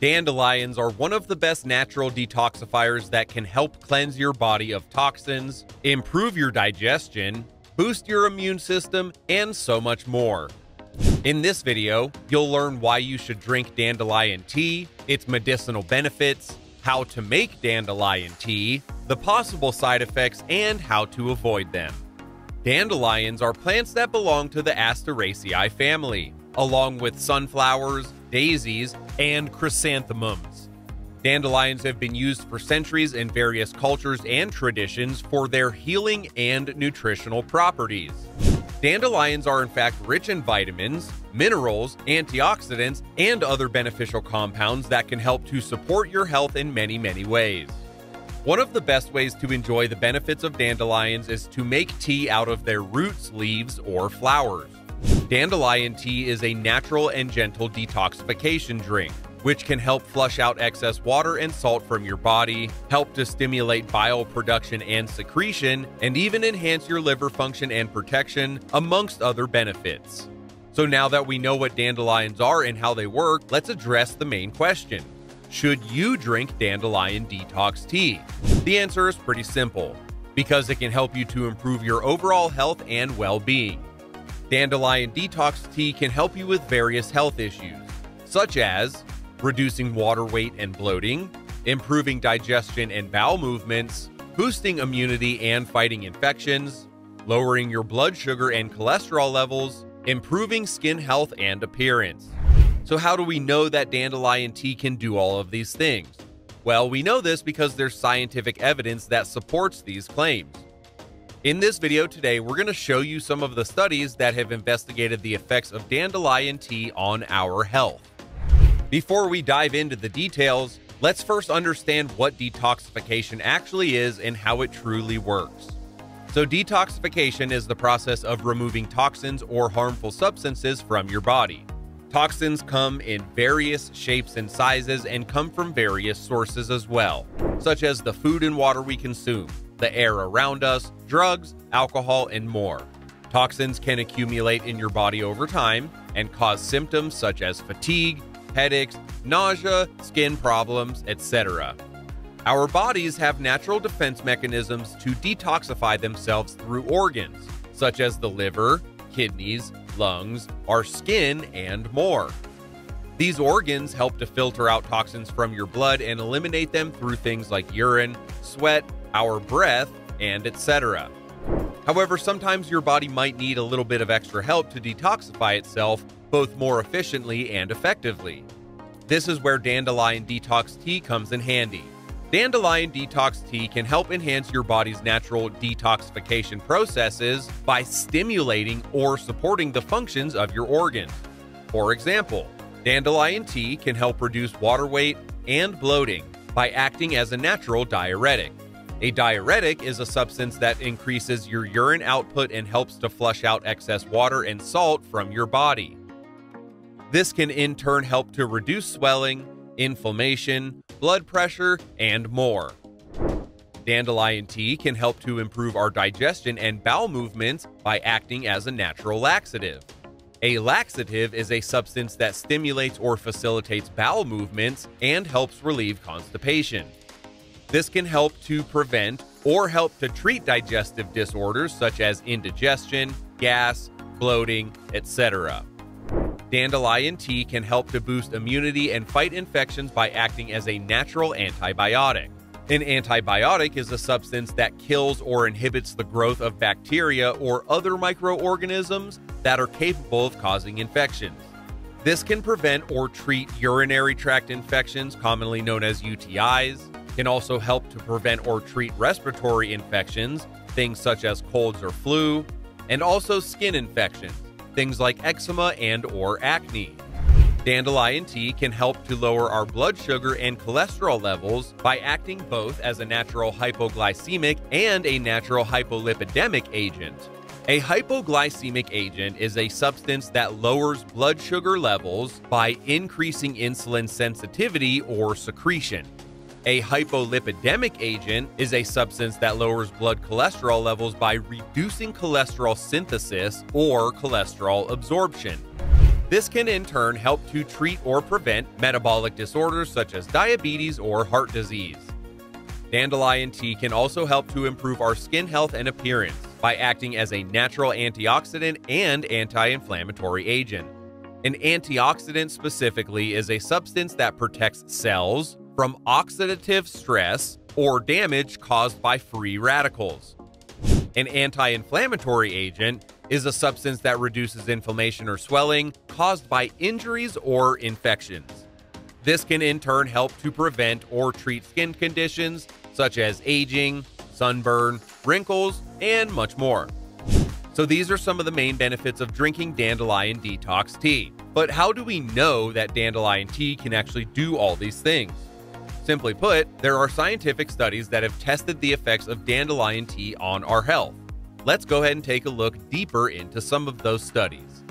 Dandelions are one of the best natural detoxifiers that can help cleanse your body of toxins, improve your digestion, boost your immune system, and so much more. In this video, you'll learn why you should drink dandelion tea, its medicinal benefits, how to make dandelion tea, the possible side effects, and how to avoid them. Dandelions are plants that belong to the Asteraceae family, along with sunflowers, daisies, and chrysanthemums. Dandelions have been used for centuries in various cultures and traditions for their healing and nutritional properties. Dandelions are in fact rich in vitamins, minerals, antioxidants, and other beneficial compounds that can help to support your health in many ways. One of the best ways to enjoy the benefits of dandelions is to make tea out of their roots, leaves, or flowers. Dandelion tea is a natural and gentle detoxification drink, which can help flush out excess water and salt from your body, help to stimulate bile production and secretion, and even enhance your liver function and protection, amongst other benefits. So now that we know what dandelions are and how they work, let's address the main question. Should you drink dandelion detox tea? The answer is pretty simple, because it can help you to improve your overall health and well-being. Dandelion detox tea can help you with various health issues, such as reducing water weight and bloating, improving digestion and bowel movements, boosting immunity and fighting infections, lowering your blood sugar and cholesterol levels, improving skin health and appearance. So how do we know that dandelion tea can do all of these things? Well, we know this because there's scientific evidence that supports these claims. In this video today, we're going to show you some of the studies that have investigated the effects of dandelion tea on our health. Before we dive into the details, let's first understand what detoxification actually is and how it truly works. So detoxification is the process of removing toxins or harmful substances from your body. Toxins come in various shapes and sizes and come from various sources as well, such as the food and water we consume, the air around us, drugs, alcohol, and more. Toxins can accumulate in your body over time and cause symptoms such as fatigue, headaches, nausea, skin problems, etc. Our bodies have natural defense mechanisms to detoxify themselves through organs, such as the liver, kidneys, lungs, our skin, and more. These organs help to filter out toxins from your blood and eliminate them through things like urine, sweat, our breath, and etc. However, sometimes your body might need a little bit of extra help to detoxify itself, both more efficiently and effectively. This is where dandelion detox tea comes in handy. Dandelion detox tea can help enhance your body's natural detoxification processes by stimulating or supporting the functions of your organs. For example, dandelion tea can help reduce water weight and bloating by acting as a natural diuretic. A diuretic is a substance that increases your urine output and helps to flush out excess water and salt from your body. This can in turn help to reduce swelling, inflammation, blood pressure, and more. Dandelion tea can help to improve our digestion and bowel movements by acting as a natural laxative. A laxative is a substance that stimulates or facilitates bowel movements and helps relieve constipation. This can help to prevent or help to treat digestive disorders such as indigestion, gas, bloating, etc. Dandelion tea can help to boost immunity and fight infections by acting as a natural antibiotic. An antibiotic is a substance that kills or inhibits the growth of bacteria or other microorganisms that are capable of causing infections. This can prevent or treat urinary tract infections, commonly known as UTIs, can also help to prevent or treat respiratory infections, things such as colds or flu, and also skin infections, things like eczema and/or acne. Dandelion tea can help to lower our blood sugar and cholesterol levels by acting both as a natural hypoglycemic and a natural hypolipidemic agent. A hypoglycemic agent is a substance that lowers blood sugar levels by increasing insulin sensitivity or secretion. A hypolipidemic agent is a substance that lowers blood cholesterol levels by reducing cholesterol synthesis or cholesterol absorption. This can in turn help to treat or prevent metabolic disorders such as diabetes or heart disease. Dandelion tea can also help to improve our skin health and appearance by acting as a natural antioxidant and anti-inflammatory agent. An antioxidant specifically is a substance that protects cells from oxidative stress or damage caused by free radicals. An anti-inflammatory agent is a substance that reduces inflammation or swelling caused by injuries or infections. This can in turn help to prevent or treat skin conditions such as aging, sunburn, wrinkles, and much more. So these are some of the main benefits of drinking dandelion detox tea. But how do we know that dandelion tea can actually do all these things? Simply put, there are scientific studies that have tested the effects of dandelion tea on our health. Let's go ahead and take a look deeper into some of those studies.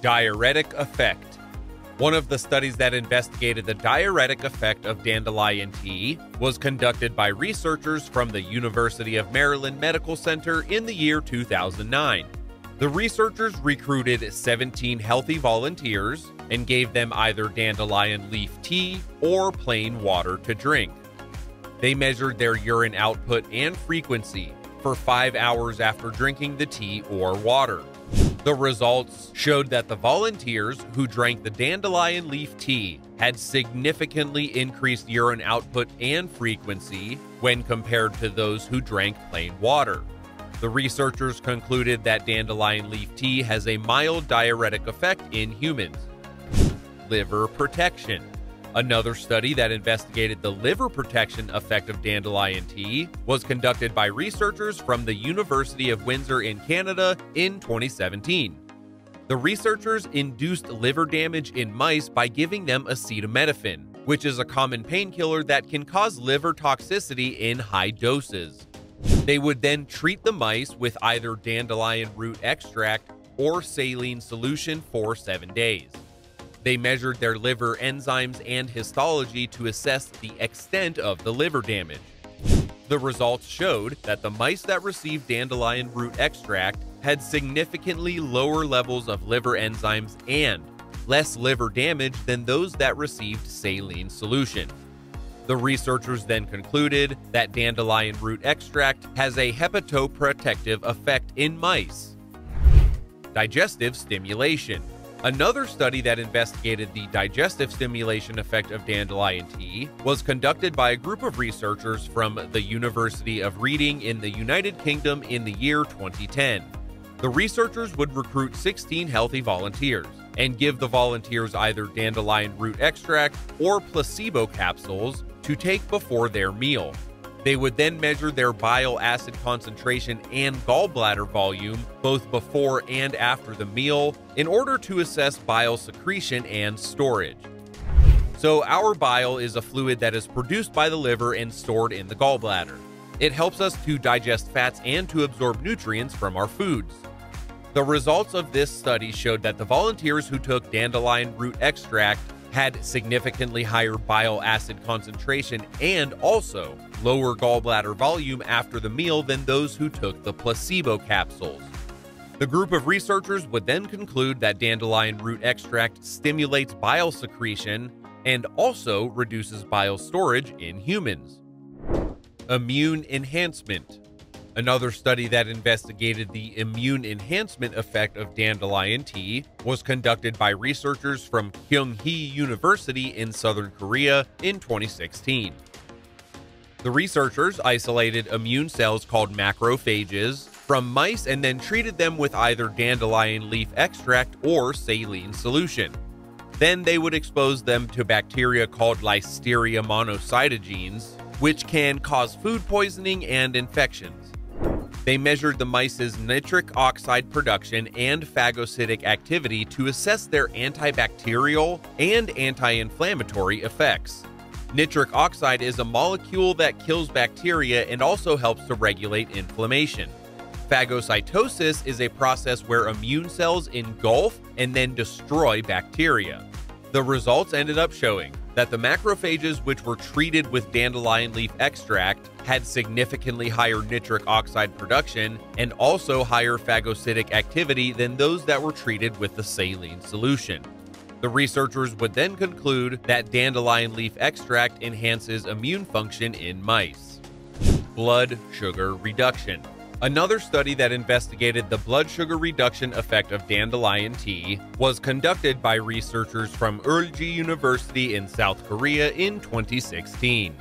Diuretic effect. One of the studies that investigated the diuretic effect of dandelion tea was conducted by researchers from the University of Maryland Medical Center in the year 2009. The researchers recruited 17 healthy volunteers and gave them either dandelion leaf tea or plain water to drink. They measured their urine output and frequency for 5 hours after drinking the tea or water. The results showed that the volunteers who drank the dandelion leaf tea had significantly increased urine output and frequency when compared to those who drank plain water. The researchers concluded that dandelion leaf tea has a mild diuretic effect in humans. Liver protection. Another study that investigated the liver protection effect of dandelion tea was conducted by researchers from the University of Windsor in Canada in 2017. The researchers induced liver damage in mice by giving them acetaminophen, which is a common painkiller that can cause liver toxicity in high doses. They would then treat the mice with either dandelion root extract or saline solution for 7 days. They measured their liver enzymes and histology to assess the extent of the liver damage. The results showed that the mice that received dandelion root extract had significantly lower levels of liver enzymes and less liver damage than those that received saline solution. The researchers then concluded that dandelion root extract has a hepatoprotective effect in mice. Digestive stimulation. Another study that investigated the digestive stimulation effect of dandelion tea was conducted by a group of researchers from the University of Reading in the United Kingdom in the year 2010. The researchers would recruit 16 healthy volunteers and give the volunteers either dandelion root extract or placebo capsules to take before their meal. They would then measure their bile acid concentration and gallbladder volume both before and after the meal in order to assess bile secretion and storage. So our bile is a fluid that is produced by the liver and stored in the gallbladder. It helps us to digest fats and to absorb nutrients from our foods. The results of this study showed that the volunteers who took dandelion root extract had significantly higher bile acid concentration and also lower gallbladder volume after the meal than those who took the placebo capsules. The group of researchers would then conclude that dandelion root extract stimulates bile secretion and also reduces bile storage in humans. Immune enhancement. Another study that investigated the immune enhancement effect of dandelion tea was conducted by researchers from Kyunghee University in Southern Korea in 2016. The researchers isolated immune cells called macrophages from mice and then treated them with either dandelion leaf extract or saline solution. Then they would expose them to bacteria called Listeria monocytogenes, which can cause food poisoning and infections. They measured the mice's nitric oxide production and phagocytic activity to assess their antibacterial and anti-inflammatory effects. Nitric oxide is a molecule that kills bacteria and also helps to regulate inflammation. Phagocytosis is a process where immune cells engulf and then destroy bacteria. The results ended up showing that the macrophages which were treated with dandelion leaf extract had significantly higher nitric oxide production and also higher phagocytic activity than those that were treated with the saline solution. The researchers would then conclude that dandelion leaf extract enhances immune function in mice. Blood sugar reduction. Another study that investigated the blood sugar reduction effect of dandelion tea was conducted by researchers from Ulji University in South Korea in 2016.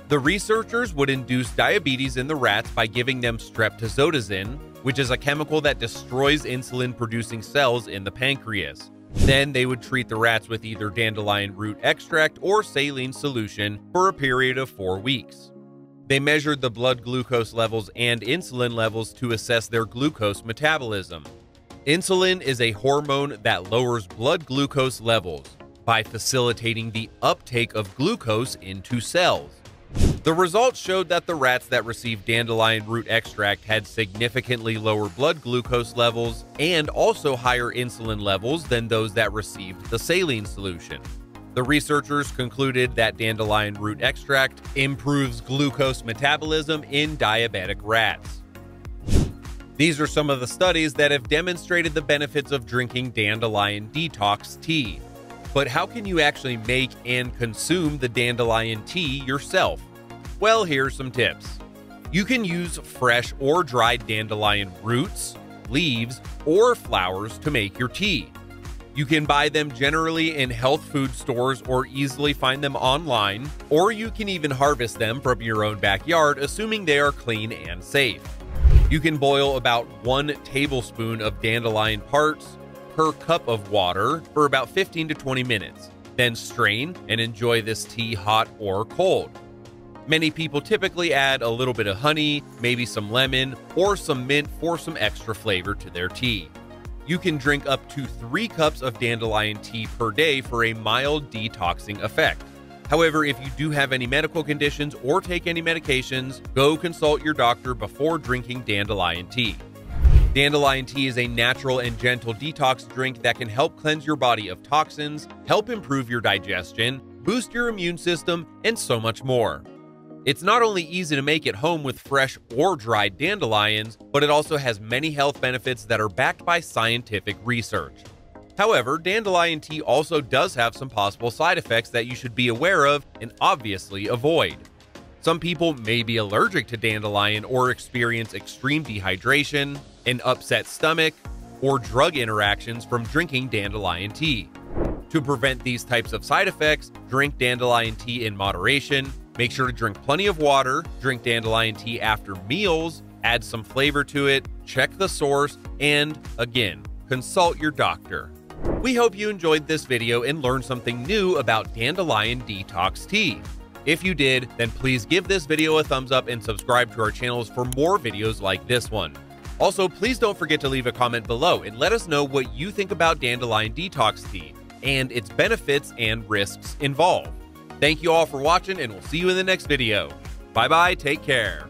The researchers would induce diabetes in the rats by giving them streptozotocin, which is a chemical that destroys insulin-producing cells in the pancreas. Then they would treat the rats with either dandelion root extract or saline solution for a period of 4 weeks. They measured the blood glucose levels and insulin levels to assess their glucose metabolism. Insulin is a hormone that lowers blood glucose levels by facilitating the uptake of glucose into cells. The results showed that the rats that received dandelion root extract had significantly lower blood glucose levels and also higher insulin levels than those that received the saline solution. The researchers concluded that dandelion root extract improves glucose metabolism in diabetic rats. These are some of the studies that have demonstrated the benefits of drinking dandelion detox tea. But how can you actually make and consume the dandelion tea yourself? Well, here's some tips. You can use fresh or dried dandelion roots, leaves, or flowers to make your tea. You can buy them generally in health food stores or easily find them online, or you can even harvest them from your own backyard, assuming they are clean and safe. You can boil about 1 tablespoon of dandelion parts per cup of water for about 15 to 20 minutes. Then strain and enjoy this tea hot or cold. Many people typically add a little bit of honey, maybe some lemon, or some mint for some extra flavor to their tea. You can drink up to 3 cups of dandelion tea per day for a mild detoxing effect. However, if you do have any medical conditions or take any medications, go consult your doctor before drinking dandelion tea. Dandelion tea is a natural and gentle detox drink that can help cleanse your body of toxins, help improve your digestion, boost your immune system, and so much more. It's not only easy to make at home with fresh or dried dandelions, but it also has many health benefits that are backed by scientific research. However, dandelion tea also does have some possible side effects that you should be aware of and obviously avoid. Some people may be allergic to dandelion or experience extreme dehydration, an upset stomach, or drug interactions from drinking dandelion tea. To prevent these types of side effects, drink dandelion tea in moderation. Make sure to drink plenty of water, drink dandelion tea after meals, add some flavor to it, check the source, and again, consult your doctor. We hope you enjoyed this video and learned something new about dandelion detox tea. If you did, then please give this video a thumbs up and subscribe to our channels for more videos like this one. Also, please don't forget to leave a comment below and let us know what you think about dandelion detox tea and its benefits and risks involved. Thank you all for watching, and we'll see you in the next video. Bye-bye, take care.